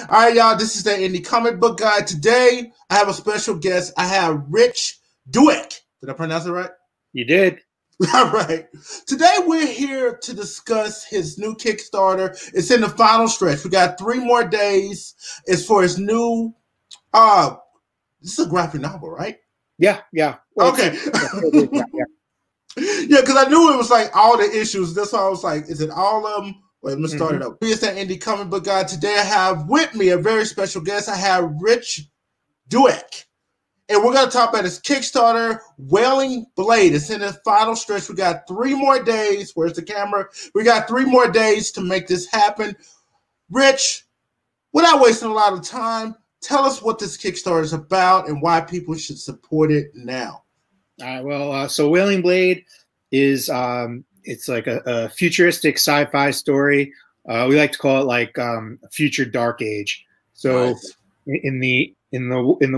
All right, y'all. This is the Indie Comic Book Guy. Today, I have a special guest. I have Rich Douek. Did I pronounce it right? You did. All right. Today, we're here to discuss his new Kickstarter. It's in the final stretch. We got 3 more days. It's for his new. This is a graphic novel, right? Yeah. Well, okay. Yeah. Yeah, because I knew it was like all the issues. That's why I was like, is it all of them? Wait, let me start it up. It's that Indie Comic Book Guy. Today I have with me a very special guest. I have Rich Douek. And we're going to talk about his Kickstarter, Wailing Blade. It's in the final stretch. We got 3 more days. Where's the camera? We got 3 more days to make this happen. Rich, without wasting a lot of time, tell us what this Kickstarter is about and why people should support it now. All right. Well, so Wailing Blade is it's like a futuristic sci-fi story. We like to call it like a future dark age. So nice. in the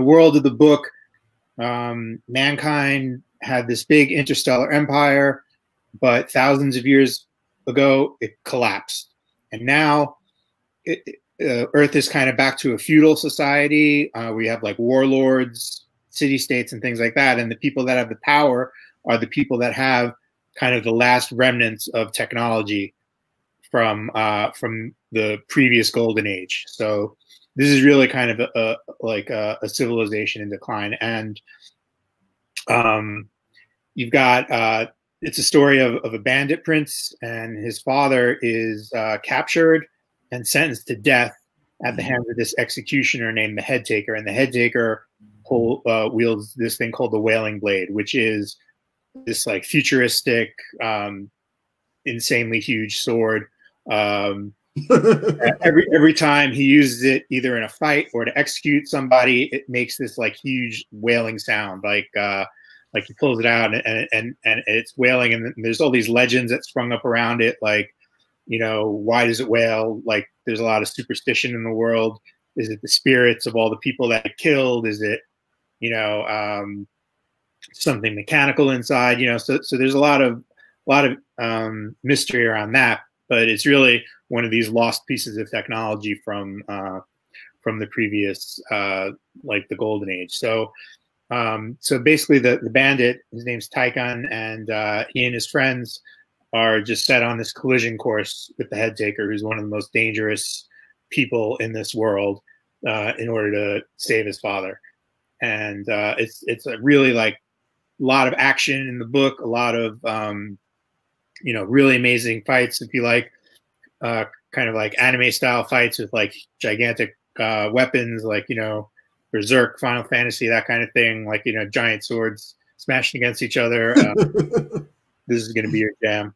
world of the book, mankind had this big interstellar empire, but thousands of years ago it collapsed, and now Earth is kind of back to a feudal society. We have like warlords, city-states, and things like that, and the people that have the power are the people that have kind of the last remnants of technology from the previous golden age. So this is really kind of a civilization in decline. And you've got it's a story of a bandit prince, and his father is captured and sentenced to death at the hands of this executioner named the Head Taker. And the Head Taker wields this thing called the Wailing Blade, which is this like futuristic, insanely huge sword. Every time he uses it, either in a fight or to execute somebody, it makes this like huge wailing sound, like he pulls it out and it's wailing, and there's all these legends that sprung up around it, like, you know, why does it wail? Like, there's a lot of superstition in the world. Is it the spirits of all the people that it killed? Is it, you know, something mechanical inside? You know, so there's a lot of mystery around that. But it's really one of these lost pieces of technology from the previous, like the Golden Age. So basically, the bandit, his name's Tychon, and he and his friends are just set on this collision course with the Head Taker, who's one of the most dangerous people in this world, in order to save his father. And it's a really like a lot of action in the book, a lot of you know, really amazing fights. If you like kind of like anime style fights with like gigantic weapons, like, you know, Berserk, Final Fantasy, that kind of thing, like, you know, giant swords smashing against each other. This is going to be your jam.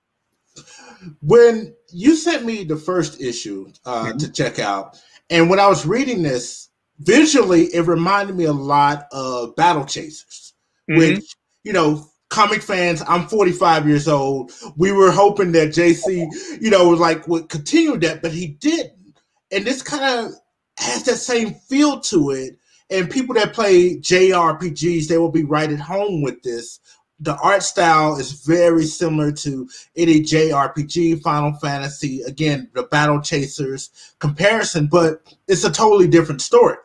When you sent me the first issue to check out, and when I was reading this, visually, it reminded me a lot of Battle Chasers, which, you know, comic fans, I'm 45 years old. We were hoping that JC, you know, would continue that, but he didn't. And this kind of has that same feel to it. And people that play JRPGs, they will be right at home with this. The art style is very similar to any JRPG, Final Fantasy, again, the Battle Chasers comparison, but it's a totally different story.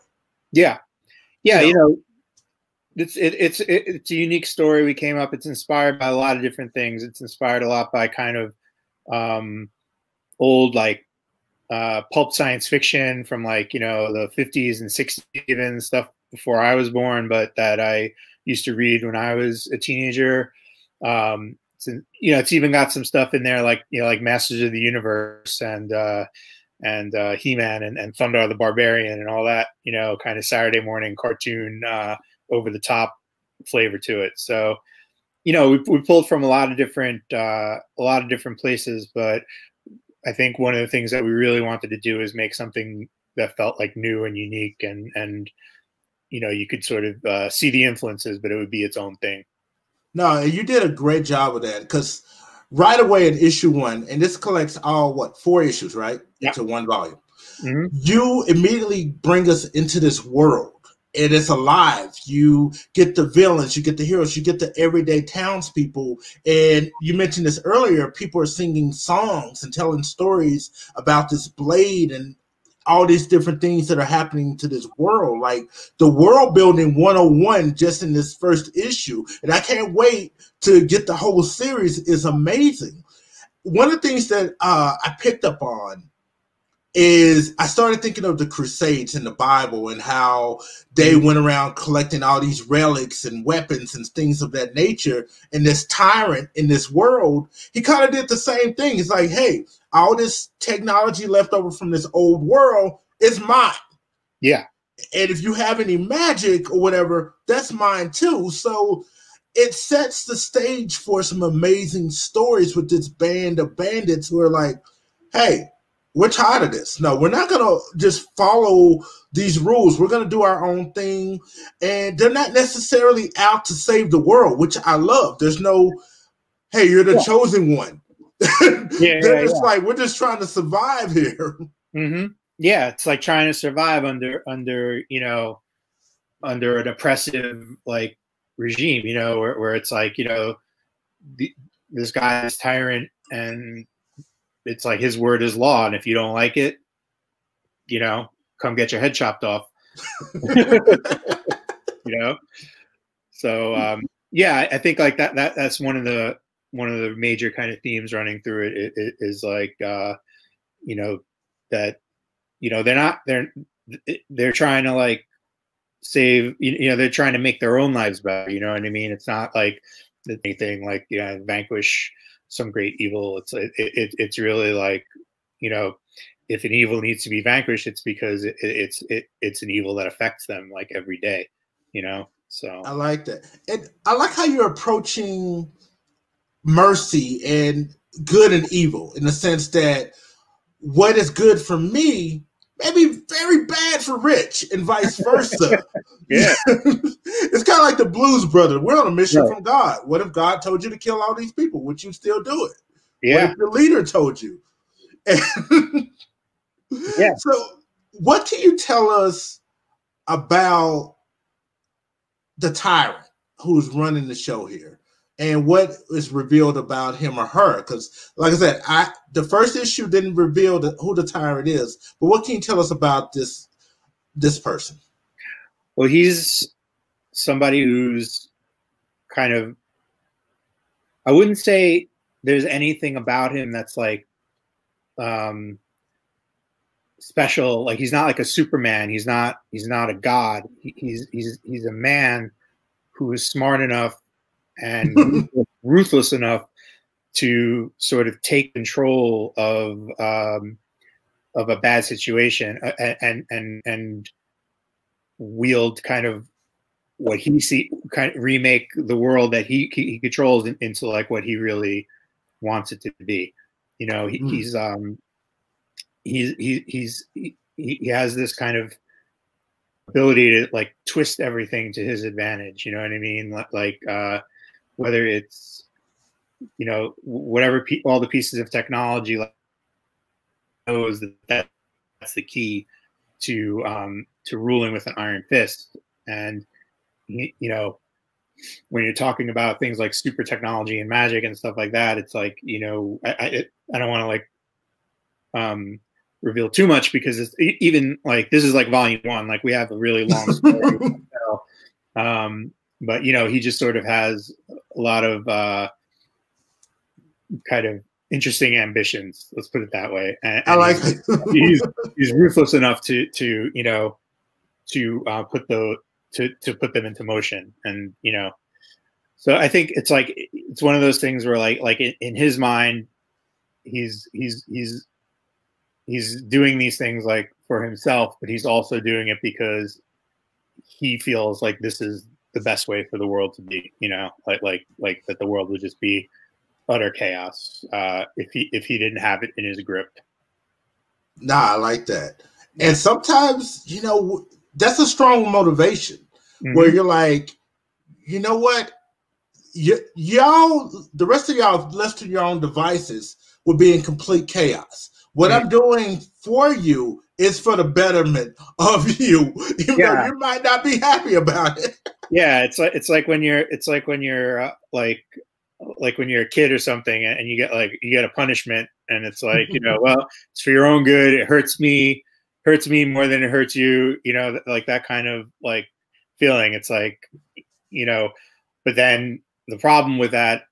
Yeah. Yeah, you know, it's a unique story. We came up, it's inspired by a lot of different things. It's inspired a lot by kind of old, like, pulp science fiction from, like, you know, the 50s and 60s, even stuff before I was born, but that I used to read when I was a teenager. So, you know, it's even got some stuff in there like, you know, like Masters of the Universe and He-Man and Thunder the Barbarian and all that, you know, kind of Saturday morning cartoon, over the top flavor to it. So, you know, we pulled from a lot of different places, but I think one of the things that we really wanted to do is make something that felt like new and unique, and you know, you could sort of see the influences, but it would be its own thing. No, you did a great job with that, because right away in issue 1, and this collects all, 4 issues, right? Yep. Into 1 volume. You immediately bring us into this world. And it's alive. You get the villains, you get the heroes, you get the everyday townspeople. And you mentioned this earlier, people are singing songs and telling stories about this blade. And all these different things that are happening to this world, like the world building 101 just in this first issue. And I can't wait to get the whole series. Is amazing. One of the things that I picked up on is I started thinking of the Crusades in the Bible and how they went around collecting all these relics and weapons and things of that nature. And this tyrant in this world, he kind of did the same thing. It's like, hey, all this technology left over from this old world is mine. Yeah. And if you have any magic or whatever, that's mine too. So it sets the stage for some amazing stories with this band of bandits who are like, hey, we're tired of this. No, we're not going to just follow these rules. We're going to do our own thing. And they're not necessarily out to save the world, which I love. There's no, hey, you're the chosen one. They're just like, we're just trying to survive here. Mm-hmm. Yeah, it's like trying to survive under you know, under an oppressive like regime, you know, where it's like, you know, this guy is tyrant and it's like his word is law, and if you don't like it, you know, come get your head chopped off. You know, so yeah, I think like that's one of the major kind of themes running through it is like you know, that, you know, they're trying to like save, you know, they're trying to make their own lives better, you know what I mean? It's not like anything like, you know, vanquish some great evil. It's really like, you know, if an evil needs to be vanquished, it's because it's an evil that affects them like every day, you know. So I like that. And I like how you're approaching mercy and good and evil in the sense that what is good for me may be very bad for Rich and vice versa. Yeah. It's kind of like the Blues Brothers. We're on a mission from God. What if God told you to kill all these people? Would you still do it? Yeah. What if your leader told you? Yeah. So what can you tell us about the tyrant who's running the show here? And what is revealed about him or her? Because, like I said, the first issue didn't reveal who the tyrant is. But what can you tell us about this person? Well, he's somebody who's kind of, I wouldn't say there's anything about him that's like special. Like he's not like a Superman. He's not a god. He's a man who is smart enough and ruthless enough to sort of take control of a bad situation and wield kind of what he kind of remake the world that he controls into like what he really wants it to be. You know, he has this kind of ability to like twist everything to his advantage. You know what I mean? Like whether it's, you know, whatever all the pieces of technology, like, knows that's the key to ruling with an iron fist. And you know, when you're talking about things like super technology and magic and stuff like that, it's like, you know, I don't want to like reveal too much because it's even like this is like volume 1, like we have a really long story. But you know, he just sort of has a lot of kind of interesting ambitions. Let's put it that way. And I like he's ruthless enough to you know, to put them into motion. And you know, so I think it's like it's one of those things where like in his mind, he's doing these things like for himself, but he's also doing it because he feels like this is the best way for the world to be. You know, like that the world would just be utter chaos if he didn't have it in his grip. Nah, I like that. And sometimes, you know, that's a strong motivation where you're like, you know what, y'all, the rest of y'all left to your own devices will be in complete chaos. What I'm doing for you is for the betterment of you, even though you might not be happy about it. Yeah, it's like when you're like when you're a kid or something and you get a punishment and it's like, you know, well, it's for your own good. It hurts me. hurts me more than it hurts you, you know, like that kind of like feeling. It's like, you know, but then the problem with that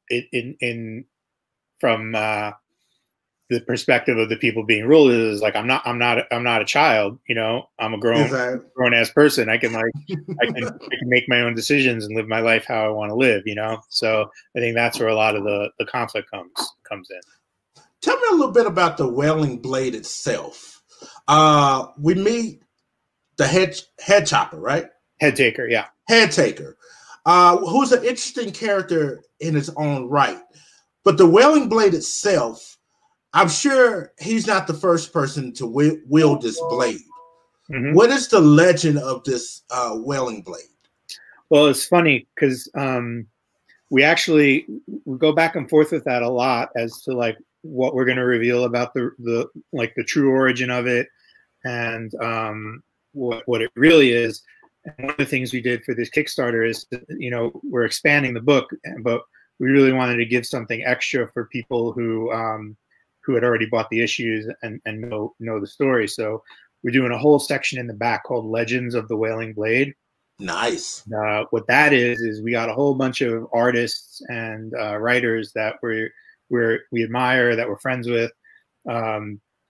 from the perspective of the people being ruled is like, I'm not a child, you know, I'm a grown ass person. I can make my own decisions and live my life how I want to live, you know? So I think that's where a lot of the conflict comes in. Tell me a little bit about the Wailing Blade itself. We meet the head chopper, right? Head taker, yeah. Head taker, who's an interesting character in his own right. But the Wailing Blade itself, I'm sure he's not the first person to wield this blade. Mm-hmm. What is the legend of this Wailing Blade? Well, it's funny because we go back and forth with that a lot as to like what we're going to reveal about the true origin of it and what it really is. And one of the things we did for this Kickstarter is, you know, we're expanding the book, but we really wanted to give something extra for people who had already bought the issues and know the story. So we're doing a whole section in the back called Legends of the Wailing Blade. Nice. What that is we got a whole bunch of artists and writers that we admire, that we're friends with, a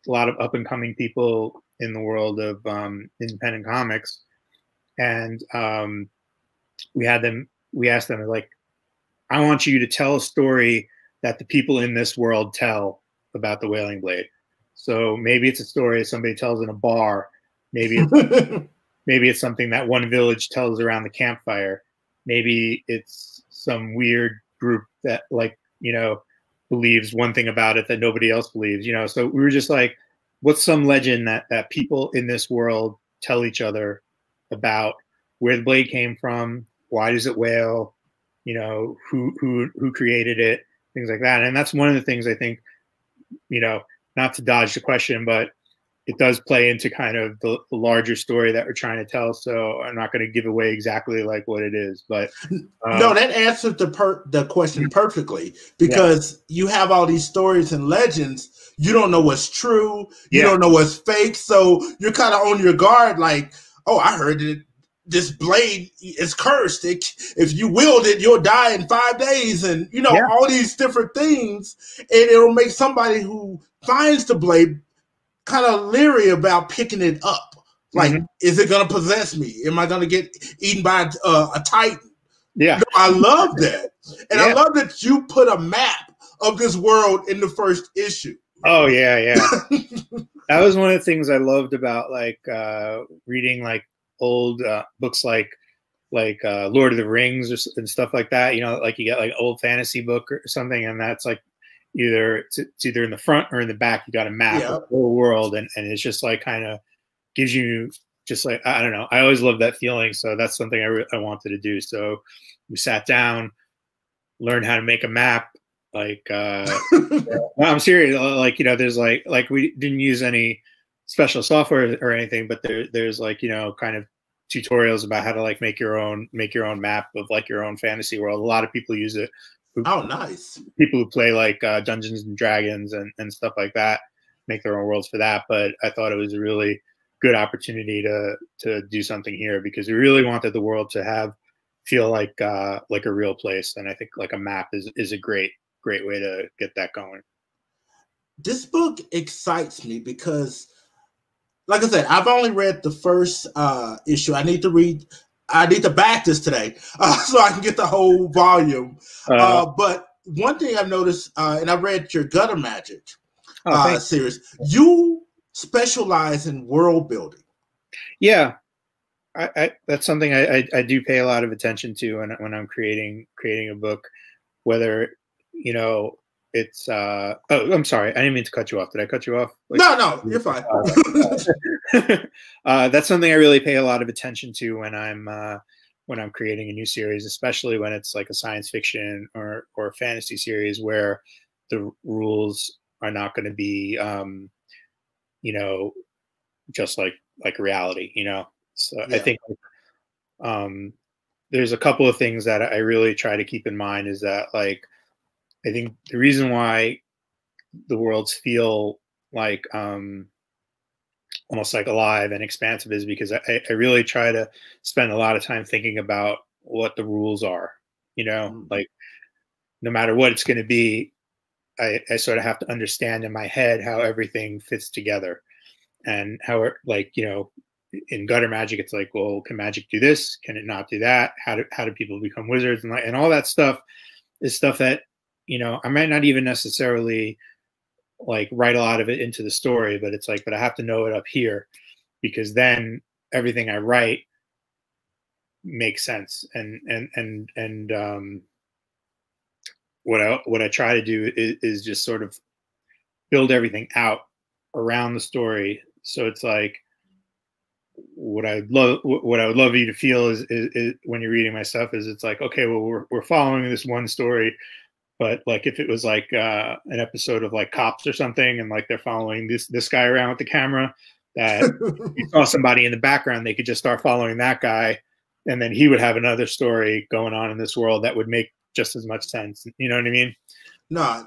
lot of up and coming people in the world of independent comics. And we asked them, like, I want you to tell a story that the people in this world tell about the Wailing Blade. So maybe it's a story somebody tells in a bar. Maybe it's something that one village tells around the campfire. Maybe it's some weird group that, like, you know, believes one thing about it that nobody else believes, you know. So we were just like, what's some legend that people in this world tell each other about where the blade came from, why does it wail, you know, who created it, things like that. And that's one of the things I think, you know, not to dodge the question, but it does play into kind of the larger story that we're trying to tell. So I'm not going to give away exactly like what it is, but no, that answered the question perfectly, because you have all these stories and legends. You don't know what's true. You don't know what's fake. So you're kind of on your guard. Like, oh, I heard it. This blade is cursed. If you wield it, you'll die in 5 days. And, you know, all these different things. And it'll make somebody who finds the blade kind of leery about picking it up. Like, is it going to possess me? Am I going to get eaten by a titan? Yeah. You know, I love that. And I love that you put a map of this world in the first issue. Oh, yeah. That was one of the things I loved about, like, reading, like, old books like Lord of the Rings and stuff like that. You know, like you get like old fantasy book or something, and that's like it's either in the front or in the back. You got a map of the whole world, and it's just like kind of gives you just like, I don't know. I always love that feeling. So that's something I wanted to do. So we sat down, learned how to make a map. Like, I'm serious. Like, you know, there's like we didn't use any special software or anything, but there's like, you know, kind of tutorials about how to like make your own map of like your own fantasy world. A lot of people use it. Oh, nice. People who play like Dungeons and Dragons and stuff like that make their own worlds for that. But I thought it was a really good opportunity to do something here, because we really wanted the world to feel like a real place. And I think like a map is a great way to get that going. This book excites me because, like I said, I've only read the first issue. I need to back this today so I can get the whole volume. But one thing I've noticed, and I read your Gutter Magic series, you specialize in world building. Yeah, I that's something I do pay a lot of attention to when I'm creating a book, whether, you know, it's oh, I'm sorry, I didn't mean to cut you off. Did I cut you off? No, you're fine. That's something I really pay a lot of attention to when I'm creating a new series, especially when it's like a science fiction or a fantasy series where the rules are not going to be you know, just like reality, you know. So I think there's a couple of things that I really try to keep in mind. Is that, like, I think the reason why the worlds feel like almost like alive and expansive is because I really try to spend a lot of time thinking about what the rules are, you know, like no matter what it's going to be, I sort of have to understand in my head how everything fits together and how it, like, you know, in gutter magic, it's like, well, can magic do this? Can it not do that? How do people become wizards? And all that stuff is stuff that, you know, I might not even necessarily like write a lot of it into the story, but it's like, but I have to know it up here because then everything I write makes sense. And what I try to do is just sort of build everything out around the story. So it's like what I would love you to feel is when you're reading my stuff is it's like, okay, well, we're following this one story, but like if it was like an episode of like Cops or something, and like they're following this guy around with the camera, that you saw somebody in the background, they could just start following that guy, and then he would have another story going on in this world that would make just as much sense. You know what I mean? No,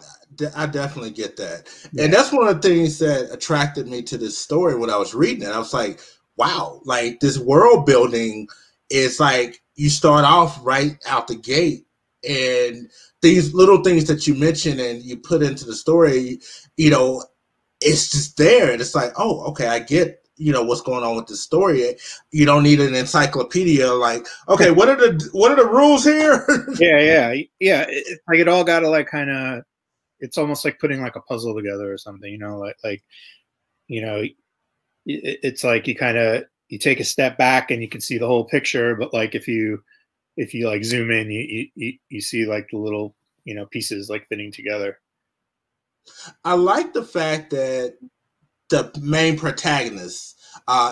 I definitely get that. Yeah. And that's one of the things that attracted me to this story when I was reading it. I was like, wow, like this world building is like you start off right out the gate, and these little things that you mentioned and you put into the story, you know, it's just there. And it's like, oh, okay, I get, you know, what's going on with the story. You don't need an encyclopedia. Like, okay, what are the rules here? yeah. It's like it all got to like kind of. It's almost like putting like a puzzle together or something. You know, like you know, it's like you take a step back and you can see the whole picture. But like if you like zoom in, you see like the little, you know, pieces like fitting together. I like the fact that the main protagonist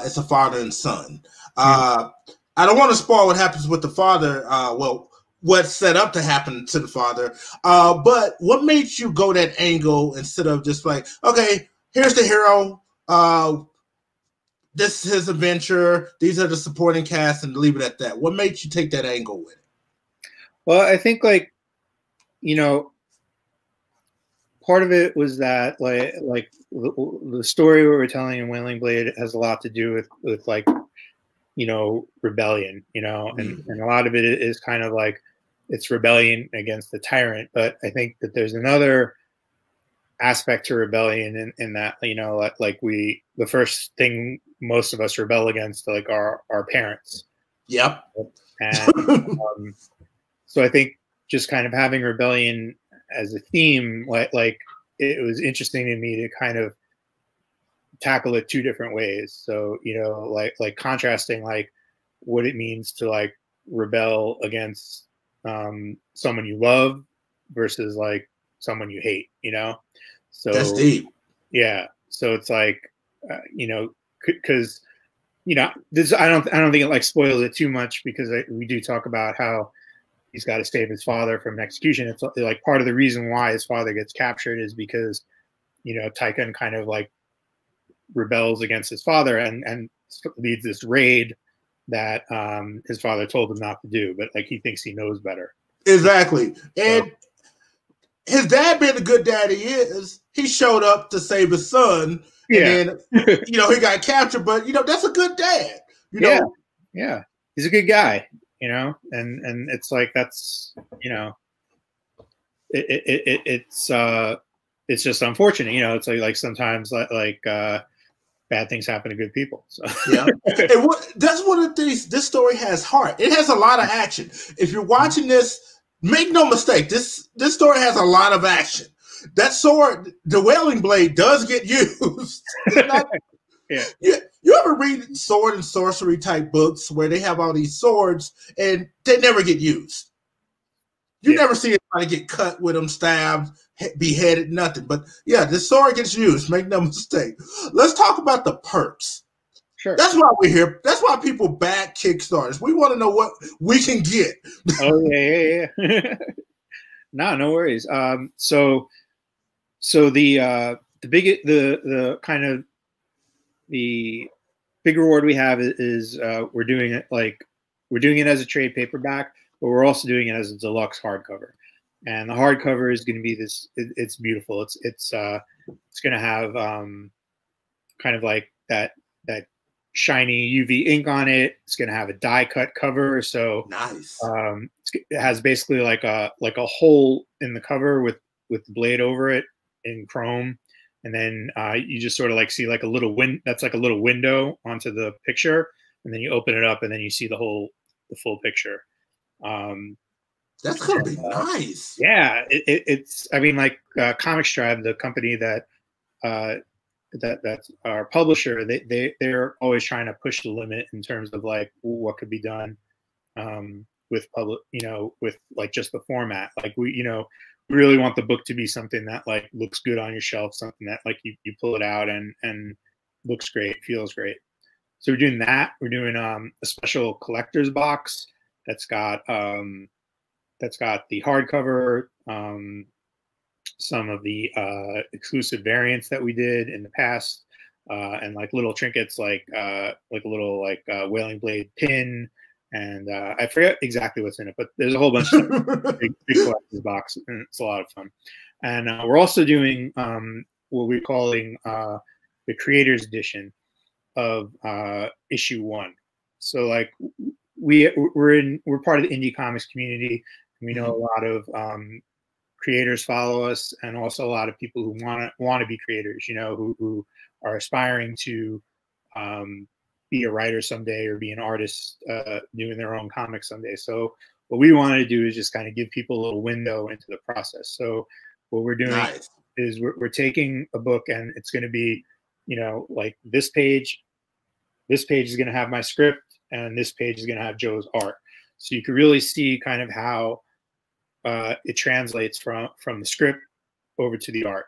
is a father and son. I don't want to spoil what happens with the father. Well, what's set up to happen to the father. But what made you go that angle instead of just like, okay, here's the hero. This is his adventure. These are the supporting cast, and leave it at that. What made you take that angle with it? Well, I think like, you know, part of it was that like the story we were telling in Wailing Blade has a lot to do with like, you know, rebellion, you know, and a lot of it is kind of like it's rebellion against the tyrant. But I think that there's another aspect to rebellion in that, you know, like the first thing most of us rebel against like our parents. Yep. And so I think just kind of having rebellion as a theme, like it was interesting to me to kind of tackle it two different ways. So, you know, like contrasting like what it means to like rebel against someone you love versus like someone you hate, you know? So that's deep. Yeah. So it's like, you know, because, you know, this, I don't think it like spoils it too much because we do talk about how he's got to save his father from execution. It's like part of the reason why his father gets captured is because, you know, Tychon kind of like rebels against his father and leads this raid that his father told him not to do, but like he thinks he knows better. Exactly. And his dad, being the good dad he is, he showed up to save his son. And then, you know, he got captured, but, you know, that's a good dad. You know? Yeah. He's a good guy, you know, and it's like, that's, you know, it's just unfortunate, you know, it's like sometimes like bad things happen to good people. So yeah. And that's one of the things, this story has heart. It has a lot of action. If you're watching this, make no mistake, this story has a lot of action. That sword, the Wailing Blade, does get used. It's not, you ever read sword and sorcery type books where they have all these swords and they never get used? You never see anybody get cut with them, stabbed, beheaded, nothing. But yeah, this sword gets used. Make no mistake. Let's talk about the perks. Sure. That's why we're here. That's why people back Kickstarters. We want to know what we can get. Oh yeah. No worries. So the kind of the big reward we have is we're doing it as a trade paperback, but we're also doing it as a deluxe hardcover. And the hardcover is going to be this. It's beautiful. It's going to have kind of like that that shiny UV ink on it. It's going to have a die cut cover. So nice. It has basically like a hole in the cover with the blade over it in chrome. And then you just sort of like see like a little that's like a little window onto the picture. And then you open it up and then you see the full picture. That's going to be nice. Yeah. It's, I mean, like Comic Tribe, the company that's our publisher, they're always trying to push the limit in terms of like what could be done with with like just the format. Like we really want the book to be something that like looks good on your shelf, something that like you pull it out and looks great, feels great. So we're doing that. We're doing a special collector's box that's got the hardcover, some of the exclusive variants that we did in the past, and like little trinkets like a little like Wailing Blade pin, and I forget exactly what's in it, but there's a whole bunch of big collector's box, and it's a lot of fun. And we're also doing what we're calling the Creators Edition of issue 1. So like we're part of the indie comics community. And we know a lot of creators follow us, and also a lot of people who want to be creators, who are aspiring to be a writer someday or be an artist doing their own comics someday. So what we wanted to do is just kind of give people a little window into the process. So what we're doing is we're taking a book, and it's going to be, like this page is going to have my script, and this page is going to have Joe's art. So you can really see kind of how it translates from the script over to the art,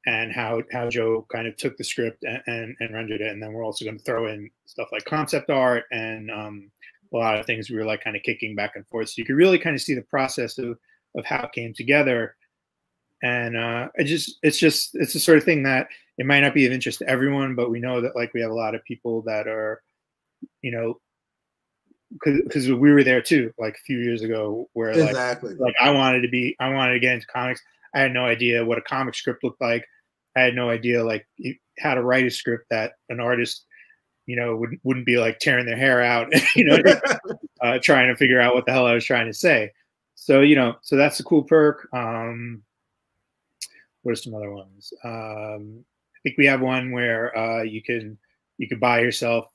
and how Joe kind of took the script and rendered it. And then we're also going to throw in stuff like concept art and a lot of things we were like kind of kicking back and forth. So you can really kind of see the process of how it came together. And it's the sort of thing that it might not be of interest to everyone, but we know that like we have a lot of people that are, because we were there too, like a few years ago, where like I wanted to get into comics. I had no idea what a comic script looked like. I had no idea like how to write a script that an artist, wouldn't be like tearing their hair out, trying to figure out what the hell I was trying to say. So, so that's a cool perk. What are some other ones? I think we have one where you can buy yourself.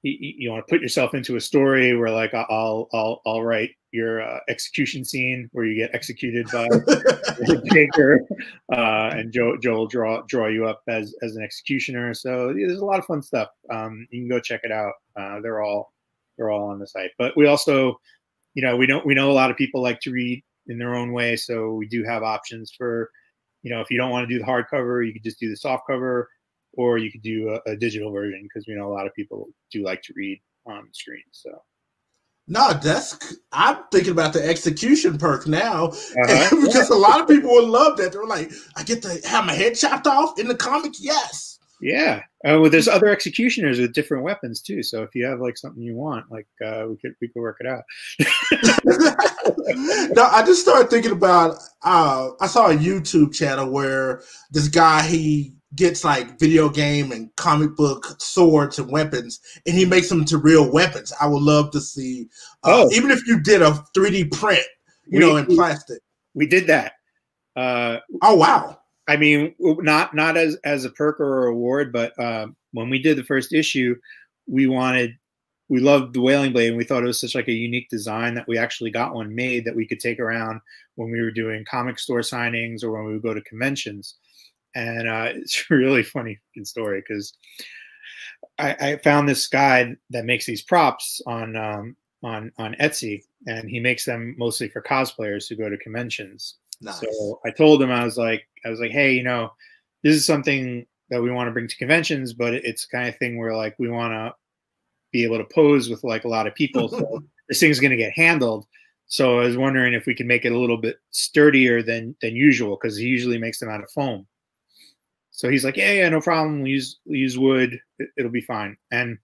You want to put yourself into a story where like I'll write your execution scene where you get executed by the Baker, and Joe will draw you up as an executioner. So yeah, there's a lot of fun stuff. You can go check it out. They're all on the site. But we also, we know a lot of people like to read in their own way, so we do have options for, if you don't want to do the hardcover, you could just do the soft cover, or you could do a digital version, because we know a lot of people do like to read on screen. So, no, I'm thinking about the execution perk now, because a lot of people would love that. They're like, I get to have my head chopped off in the comic. Yes. Yeah. Well, there's other executioners with different weapons too. So if you have like something you want, like we could work it out. No, I just started thinking about. I saw a YouTube channel where this guy, he gets like video game and comic book swords and weapons, and he makes them to real weapons. I would love to see, even if you did a 3D print, in plastic. We did that. Oh wow! I mean, not as a perk or award, but when we did the first issue, we loved the Wailing Blade, and we thought it was such like a unique design that we actually got one made that we could take around when we were doing comic store signings or when we would go to conventions. And it's a really funny story, because I found this guy that makes these props on Etsy, and he makes them mostly for cosplayers who go to conventions. Nice. So I told him, I was like, hey, this is something that we want to bring to conventions, but it's the kind of thing where like we want to be able to pose with like a lot of people. So this thing's going to get handled. So I was wondering if we could make it a little bit sturdier than usual, because he usually makes them out of foam. So he's like, yeah, no problem. We use wood. It'll be fine. And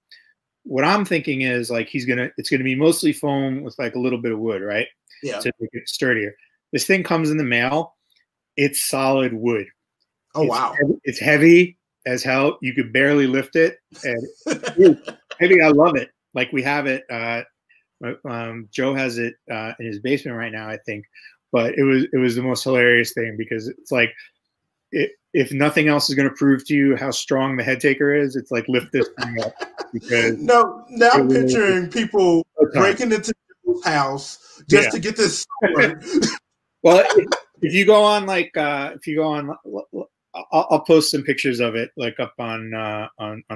what I'm thinking is like it's gonna be mostly foam with like a little bit of wood, right? Yeah. To make it sturdier. This thing comes in the mail. It's solid wood. Oh wow! It's heavy. as hell. You could barely lift it, and I think I love it. Like we have it. Joe has it in his basement right now, I think. But it was the most hilarious thing because it's like if nothing else is going to prove to you how strong the head taker is, it's like lift this thing up. Because now I'm picturing people breaking into people's house just to get this sword. Well, if you go on I'll post some pictures of it like up on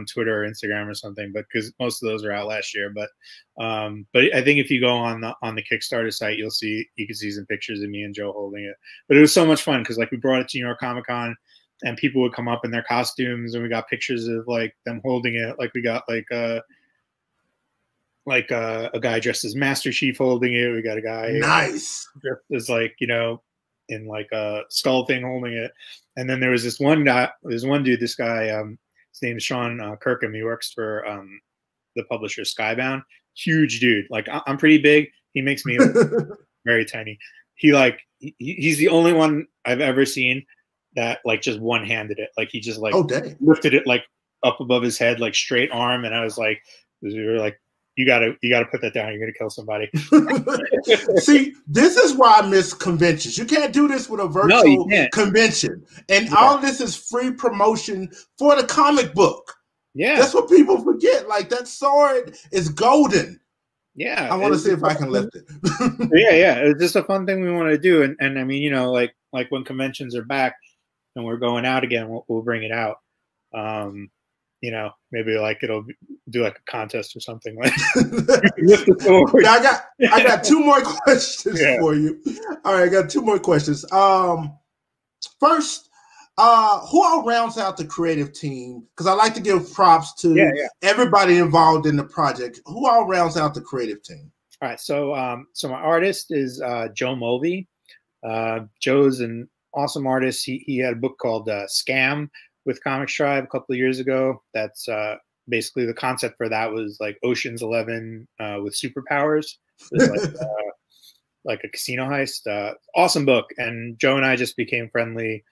Twitter or Instagram or something, but because most of those are out last year. But I think if you go on the Kickstarter site, you can see some pictures of me and Joe holding it. But it was so much fun because like we brought it to New York Comic Con, and people would come up in their costumes, and we got pictures of like them holding it. Like we got like a guy dressed as Master Chief holding it. We got a guy nice dressed as like in like a skull thing holding it. And then there was this one dude, this guy, his name is Sean Kirkham. He works for the publisher Skybound. Huge dude. Like I'm pretty big. He makes me very tiny. He's the only one I've ever seen that like just one-handed it. Like he just like lifted it like up above his head, like straight arm. And I was like, we were like, you gotta put that down. You're gonna kill somebody. See, this is why I miss conventions. You can't do this with a virtual convention, and all of this is free promotion for the comic book. Yeah, that's what people forget. Like that sword is golden. Yeah, I want to see if I can lift it. yeah, it's just a fun thing we want to do, and I mean, like when conventions are back and we're going out again, we'll bring it out. Maybe like it'll do like a contest or something like. I got two more questions for you. All right, I got two more questions. First, who all rounds out the creative team? Because I like to give props to everybody involved in the project. Who all rounds out the creative team? All right, so my artist is Joe Mulvey. Joe's an awesome artist. He had a book called Scam with Comics Tribe a couple of years ago. That's basically the concept for that was like Ocean's 11 with superpowers. Like a casino heist. Awesome book. And Joe and I just became friendly,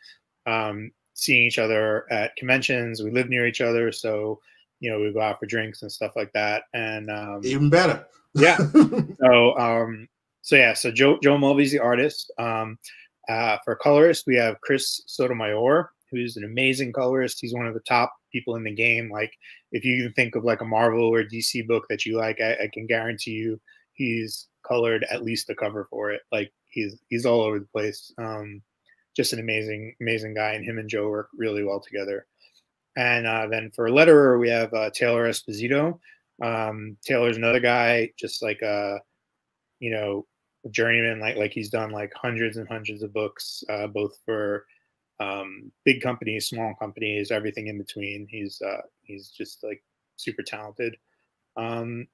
seeing each other at conventions. We live near each other, so we go out for drinks and stuff like that. And even better. Yeah. So Joe Mulvey's the artist. For colorist, we have Chris Sotomayor, who's an amazing colorist. He's one of the top people in the game. Like if you think of like a Marvel or DC book that you like, I can guarantee you he's colored at least the cover for it. Like he's all over the place. Just an amazing guy, and him and Joe work really well together. And then for letterer, we have Taylor Esposito. Taylor's another guy, just like a journeyman. Like he's done like hundreds and hundreds of books, both for big companies, small companies, everything in between. He's just like super talented. And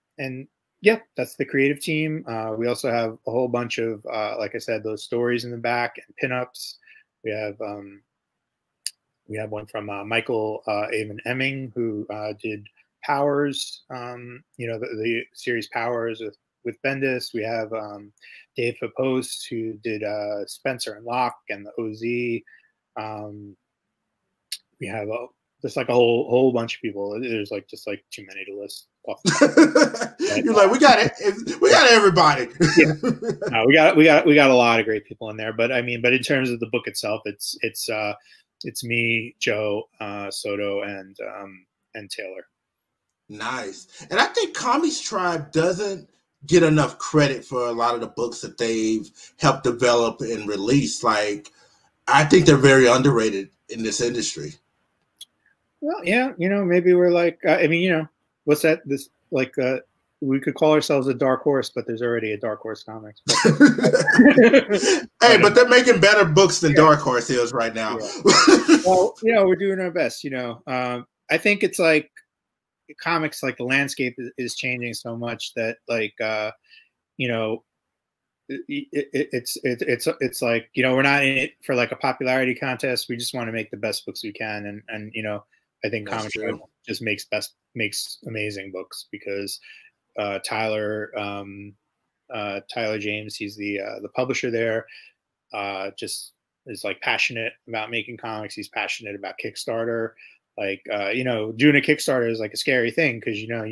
yeah, that's the creative team. We also have a whole bunch of, like I said, those stories in the back and pinups. We have one from Michael Avon Emming, who did Powers, the series Powers with Bendis. We have Dave Pappost, who did Spencer and Locke and the OZ. We have just like a whole bunch of people. There's like just like too many to list. You're like, we got it. We got everybody. Yeah. No, we got a lot of great people in there. But I mean, in terms of the book itself, it's me, Joe, Soto, and Taylor. Nice. And I think Comics Tribe doesn't get enough credit for a lot of the books that they've helped develop and release. Like, I think they're very underrated in this industry. Well, yeah, maybe we're like, what's that? This like, we could call ourselves a dark horse, but there's already a Dark Horse Comics. Hey, but they're making better books than Dark Horse is right now. Yeah. Well, we're doing our best. I think it's like comics, like the landscape is changing so much that like, it's like, we're not in it for like a popularity contest. We just want to make the best books we can. And I think Comics just makes amazing books because Tyler James, he's the publisher there, just is like passionate about making comics. He's passionate about Kickstarter. Like, you know, doing a Kickstarter is like a scary thing because, you know,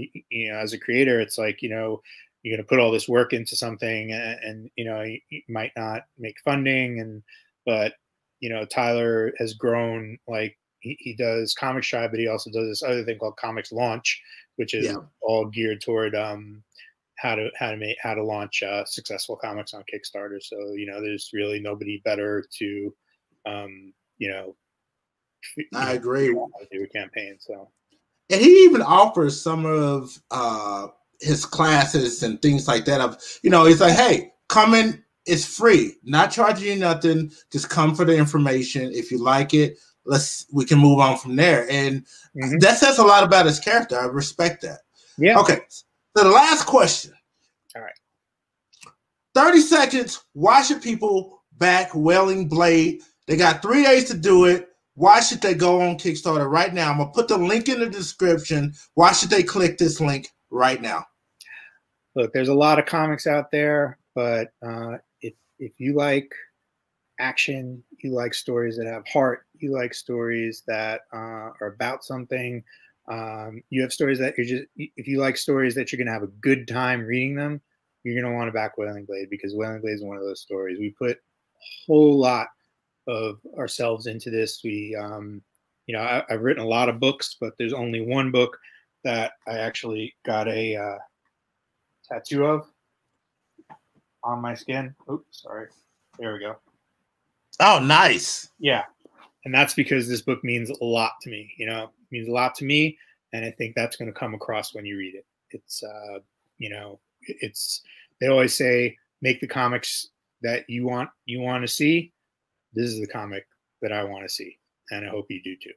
as a creator, it's like, you know, you're going to put all this work into something and you know, you might not make funding. But, you know, Tyler has grown, like he does Comics Tribe, but he also does this other thing called Comics Launch, which is all geared toward how to launch successful comics on Kickstarter. So, you know, there's really nobody better to, you know, I agree. Do a campaign. So, and he even offers some of his classes and things like that. Of, you know, he's like, hey, come in, it's free, not charging you nothing. Just come for the information. If you like it, we can move on from there. And that says a lot about his character. I respect that. Yeah. Okay. So the last question. All right. 30 seconds. Why should people back Wailing Blade? They got 3 days to do it. Why should they go on Kickstarter right now? I'm going to put the link in the description. Why should they click this link right now? Look, there's a lot of comics out there, but if you like action, you like stories that have heart, you like stories that are about something, you have stories that if you like stories that you're going to have a good time reading them, you're going to want to back Wailing Blade, because Wailing Blade is one of those stories. We put a whole lot of ourselves into this. We, you know, I've written a lot of books, but there's only one book that I actually got a tattoo of on my skin. Oops, sorry. There we go. Oh, nice. Yeah. And that's because this book means a lot to me. You know, it means a lot to me. And I think that's going to come across when you read it. It's, you know, they always say, make the comics that you want to see. This is the comic that I want to see. And I hope you do too.